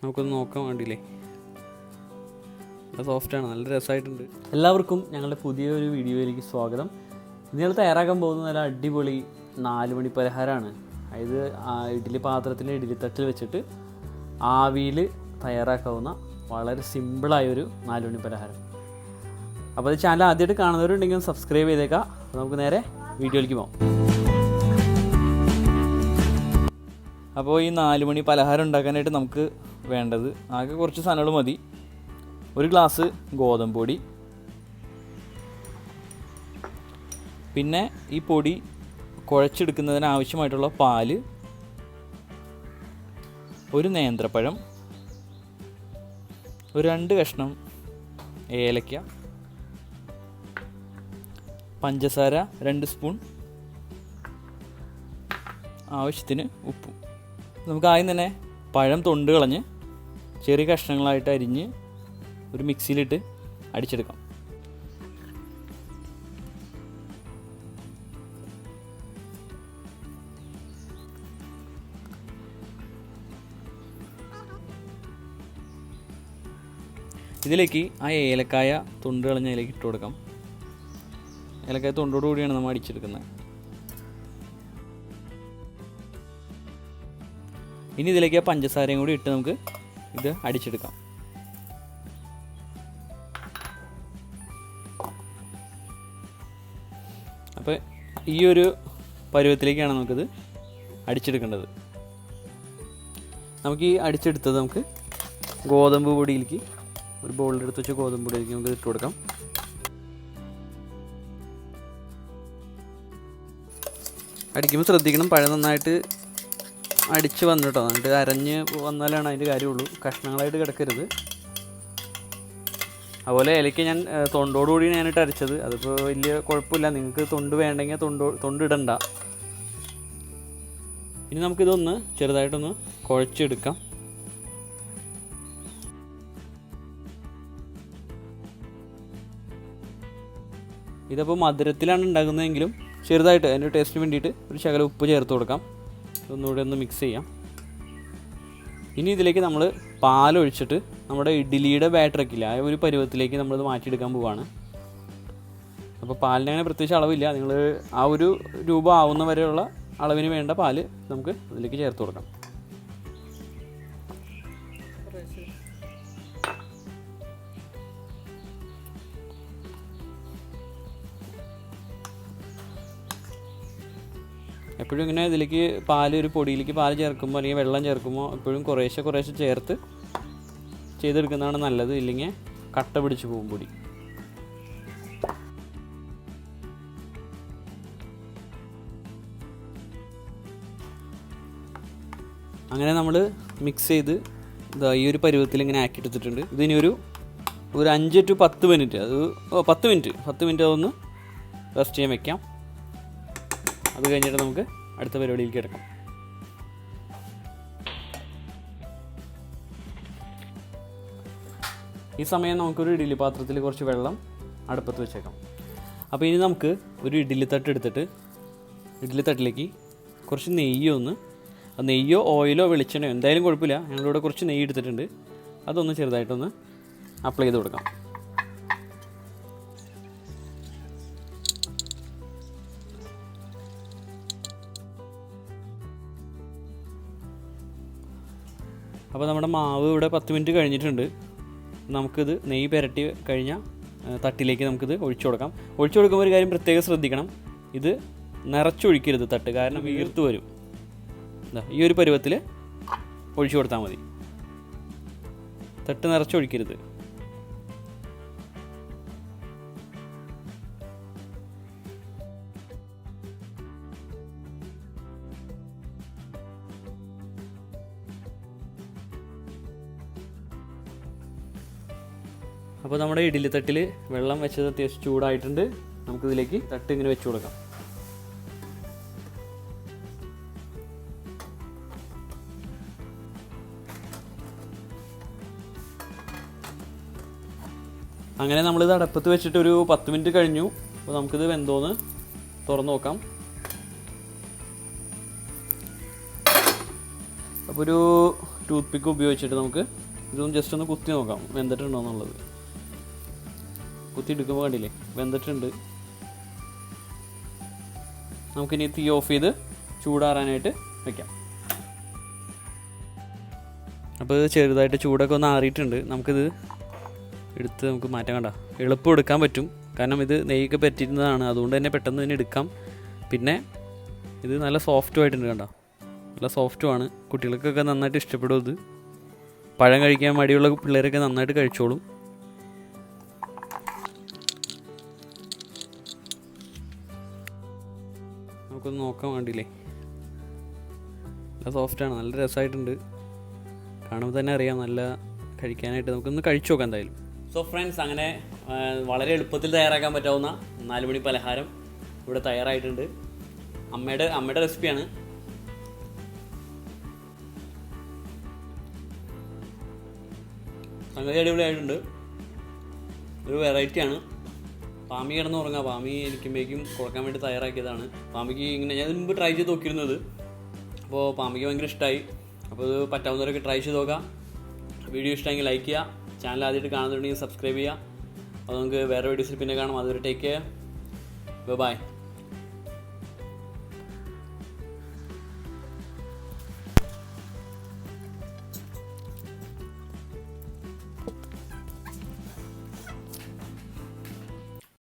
നമുക്കൊന്ന് നോക്കാൻ വേണ്ടിയില്ലേ. നല്ല സോഫ്റ്റാണ്, നല്ല രസമായിട്ടുണ്ട്. എല്ലാവർക്കും ഞങ്ങളുടെ പുതിയൊരു വീഡിയോയിലേക്ക് സ്വാഗതം. ഇന്ന് ഞങ്ങൾ തയ്യാറാക്കാൻ പോകുന്ന നല്ല അടിപൊളി 4 മണി പലഹാരമാണ്. അതായത് ഇഡ്ഡലി പാത്രത്തിൽ ഇഡ്ഡലിത്തട്ടിൽ വെച്ചിട്ട് ആവിയിൽ തയ്യാറാക്കാവുന്ന വളരെ സിമ്പിളായൊരു 4 മണി പലഹാരം. അപ്പോൾ അത് ചാനൽ ആദ്യമായിട്ട് കാണുന്നവരുണ്ടെങ്കിൽ ഒന്ന് സബ്സ്ക്രൈബ് ചെയ്തേക്കാം. അപ്പോൾ നമുക്ക് നേരെ വീഡിയോയിലേക്ക് പോകാം. അപ്പോൾ ഈ 4 മണി പലഹാരം ഉണ്ടാക്കാനായിട്ട് നമുക്ക് വേണ്ടത് ആകെ കുറച്ച് സാധനങ്ങൾ മതി. 1 ഗ്ലാസ് ഗോതമ്പ് പൊടി, പിന്നെ ഈ പൊടി കുഴച്ചെടുക്കുന്നതിന് ആവശ്യമായിട്ടുള്ള പാല്, 1 നേന്ത്രപ്പഴം, ഒരു 2 കഷ്ണം ഏലക്ക, പഞ്ചസാര 2 സ്പൂൺ, ആവശ്യത്തിന് ഉപ്പും. നമുക്ക് ആദ്യം തന്നെ പഴം തൊണ്ട് കളഞ്ഞ് ചെറിയ കഷ്ണങ്ങളായിട്ട് അരിഞ്ഞ് ഒരു മിക്സിയിലിട്ട് അടിച്ചെടുക്കാം. ഇതിലേക്ക് ആ ഏലക്കായ തൊണ്ട് കളഞ്ഞ് അതിലേക്ക് ഇട്ട് കൊടുക്കാം. ഏലക്കായ തൊണ്ടോട് കൂടിയാണ് നമ്മൾ അടിച്ചെടുക്കുന്നത്. ഇനി ഇതിലേക്ക് ആ പഞ്ചസാരയും കൂടി ഇട്ട് നമുക്ക് ഇത് അടിച്ചെടുക്കാം. അപ്പോൾ ഈ ഒരു പരുവത്തിലേക്കാണ് നമുക്കിത് അടിച്ചെടുക്കേണ്ടത്. നമുക്ക് ഈ അടിച്ചെടുത്തത് നമുക്ക് ഗോതമ്പ് പൊടിയിലേക്ക്, ഒരു ബൗളിലെടുത്ത് വെച്ച് ഗോതമ്പ് പൊടിയിലേക്ക് നമുക്ക് ഇട്ട് കൊടുക്കാം. അടിക്കുമ്പോൾ ശ്രദ്ധിക്കണം, പഴം നന്നായിട്ട് അടിച്ച് വന്നിട്ടോ, എന്നിട്ട് അരഞ്ഞ് വന്നാലാണ് അതിൻ്റെ കാര്യമുള്ളൂ. കഷ്ണങ്ങളായിട്ട് കിടക്കരുത്. അതുപോലെ ഇലയ്ക്ക് ഞാൻ തൊണ്ടോടുകൂടി ഞാനിട്ട് അരച്ചത്. അതിപ്പോൾ വലിയ കുഴപ്പമില്ല. നിങ്ങൾക്ക് തൊണ്ട് വേണ്ടെങ്കിൽ തൊണ്ടിടണ്ട. ഇനി നമുക്കിതൊന്ന് ചെറുതായിട്ടൊന്ന് കുഴച്ചെടുക്കാം. ഇതിപ്പോൾ മധുരത്തിലാണ് ഉണ്ടാക്കുന്നതെങ്കിലും ചെറുതായിട്ട് അതിൻ്റെ ടേസ്റ്റിന് വേണ്ടിയിട്ട് ഒരു ശകലം ഉപ്പ് ചേർത്ത് കൊടുക്കാം. ഒന്നുകൂടെ ഒന്ന് മിക്സ് ചെയ്യാം. ഇനി ഇതിലേക്ക് നമ്മൾ പാലൊഴിച്ചിട്ട് നമ്മുടെ ഇഡ്ഡലിയുടെ ബാറ്ററൊക്കില്ല, ആ ഒരു പരുവത്തിലേക്ക് നമ്മളിത് മാറ്റിയെടുക്കാൻ പോവുകയാണ്. അപ്പോൾ പാലിന് അങ്ങനെ പ്രത്യേകിച്ച് അളവില്ല. നിങ്ങൾ ആ ഒരു രൂപം ആവുന്ന വരെയുള്ള അളവിന് വേണ്ട പാല് നമുക്ക് അതിലേക്ക് ചേർത്ത് കൊടുക്കാം. എപ്പോഴും ഇങ്ങനെ ഇതിലേക്ക് ഒരു പൊടിയിലേക്ക് പാല് ചേർക്കുമ്പോൾ അല്ലെങ്കിൽ വെള്ളം ചേർക്കുമ്പോൾ എപ്പോഴും കുറേശ്ശെ ചേർത്ത് ചെയ്തെടുക്കുന്നതാണ് നല്ലത്. ഇല്ലെങ്കിൽ കട്ട പിടിച്ച് പോകും പൊടി. അങ്ങനെ നമ്മൾ മിക്സ് ചെയ്ത് ഈ ഒരു പരുവത്തിൽ ഇങ്ങനെ ആക്കി എടുത്തിട്ടുണ്ട്. ഇതിനി ഒരു 5 to 10 മിനിറ്റ്, അത് 10 മിനിറ്റ് അതൊന്ന് റെസ്റ്റ് ചെയ്യാൻ വെക്കാം. അത് കഴിഞ്ഞിട്ട് നമുക്ക് അടുത്ത പരിപാടിയിലേക്ക് കിടക്കാം. ഈ സമയം നമുക്കൊരു ഇഡ്ഡലി പാത്രത്തിൽ കുറച്ച് വെള്ളം അടുപ്പത്ത് വെച്ചേക്കാം. അപ്പോൾ ഇനി നമുക്ക് ഒരു ഇഡ്ഡലിത്തട്ട് എടുത്തിട്ട് ഇഡ്ഡലിത്തട്ടിലേക്ക് കുറച്ച് നെയ്യോ ഓയിലോ വെളിച്ചെണ്ണയോ എന്തായാലും കുഴപ്പമില്ല. ഞങ്ങളിവിടെ കുറച്ച് നെയ്യ് എടുത്തിട്ടുണ്ട്. അതൊന്ന് ചെറുതായിട്ടൊന്ന് അപ്ലൈ ചെയ്ത് കൊടുക്കാം. അപ്പോൾ നമ്മുടെ മാവ് ഇവിടെ 10 മിനിറ്റ് കഴിഞ്ഞിട്ടുണ്ട്. നമുക്കിത് നെയ്യ് പുരട്ടി കഴിഞ്ഞാൽ തട്ടിലേക്ക് നമുക്കിത് ഒഴിച്ചു കൊടുക്കാം. ഒഴിച്ചു കൊടുക്കുമ്പോൾ ഒരു കാര്യം പ്രത്യേകം ശ്രദ്ധിക്കണം, ഇത് നിറച്ചൊഴിക്കരുത് തട്ട്, കാരണം വീർത്ത് വരും. ഈ ഒരു പരുവത്തിൽ ഒഴിച്ചു കൊടുത്താൽ മതി. തട്ട് നിറച്ചൊഴിക്കരുത്. അപ്പോൾ നമ്മുടെ ഇഡ്ഡലിത്തട്ടിൽ വെള്ളം വെച്ചത് അത്യാവശ്യം ചൂടായിട്ടുണ്ട്. നമുക്കിതിലേക്ക് തട്ട് ഇങ്ങനെ വെച്ച് കൊടുക്കാം. അങ്ങനെ നമ്മളിത് അടപ്പത്ത് വെച്ചിട്ട് ഒരു 10 മിനിറ്റ് കഴിഞ്ഞു. അപ്പോൾ നമുക്കിത് വെന്തോന്ന് തുറന്ന് നോക്കാം. അപ്പോൾ ഒരു ടൂത്ത് പിക്ക് ഉപയോഗിച്ചിട്ട് നമുക്ക് ഇതൊന്ന് ജസ്റ്റ് ഒന്ന് കുത്തി നോക്കാം വെന്തിട്ടുണ്ടോ എന്നുള്ളത്. കുത്തി എടുക്കുമ്പോൾ കണ്ടില്ലേ വെന്തിട്ടുണ്ട്. നമുക്കിനി തീ ഓഫ് ചെയ്ത് ചൂടാറാനായിട്ട് വയ്ക്കാം. അപ്പോൾ ഇത് ചെറുതായിട്ട് ചൂടൊക്കെ ഒന്ന് ആറിയിട്ടുണ്ട്. നമുക്കിത് എടുത്ത് നമുക്ക് മാറ്റാൻ കണ്ട എളുപ്പം എടുക്കാൻ പറ്റും. കാരണം ഇത് നെയ്യൊക്കെ പറ്റിയിരുന്നതാണ്, അതുകൊണ്ട് തന്നെ പെട്ടെന്ന് തന്നെ എടുക്കാം. പിന്നെ ഇത് നല്ല സോഫ്റ്റും ആയിട്ടുണ്ട് കണ്ട, നല്ല സോഫ്റ്റുമാണ്. കുട്ടികൾക്കൊക്കെ നന്നായിട്ട് ഇഷ്ടപ്പെടും. ഇത് പഴം കഴിക്കാൻ മടിയുള്ള പിള്ളേരൊക്കെ നന്നായിട്ട് കഴിച്ചോളും. നമുക്കൊന്ന് നോക്കാൻ വേണ്ടിയില്ലേ, നല്ല സോഫ്റ്റാണ്, നല്ല രസമായിട്ടുണ്ട്. കാണുമ്പോൾ തന്നെ അറിയാം നല്ല കഴിക്കാനായിട്ട്. നമുക്കൊന്ന് കഴിച്ചു നോക്കാം എന്തായാലും. സോ ഫ്രണ്ട്സ്, അങ്ങനെ വളരെ എളുപ്പത്തിൽ തയ്യാറാക്കാൻ പറ്റാവുന്ന 4 മണി പലഹാരം ഇവിടെ തയ്യാറായിട്ടുണ്ട്. അമ്മയുടെ റെസിപ്പിയാണ്. സംഗതി അടിപൊളിയായിട്ടുണ്ട്. ഒരു വെറൈറ്റിയാണ്. പാമി കിടന്ന് ഉറങ്ങാം. പാമി എനിക്കുമ്പോഴേക്കും കൊടുക്കാൻ വേണ്ടി തയ്യാറാക്കിയതാണ്. പാമിക്ക് ഇങ്ങനെ ഞാൻ മുമ്പ് ട്രൈ ചെയ്ത് നോക്കിയിരുന്നത്. അപ്പോൾ പാമിക്ക് ഭയങ്കര ഇഷ്ടമായി. അപ്പോൾ ഇത് പറ്റാവുന്നവരൊക്കെ ട്രൈ ചെയ്ത് നോക്കാം. വീഡിയോ ഇഷ്ടമെങ്കിൽ ലൈക്ക് ചെയ്യുക. ചാനൽ ആദ്യമായിട്ട് കാണുന്നുണ്ടെങ്കിൽ സബ്സ്ക്രൈബ് ചെയ്യുക. അപ്പോൾ നമുക്ക് വേറെ വീഡിയോസിൽ പിന്നെ കാണാം. അതുവരെ ടേക്ക് കെയർ. ബൈ.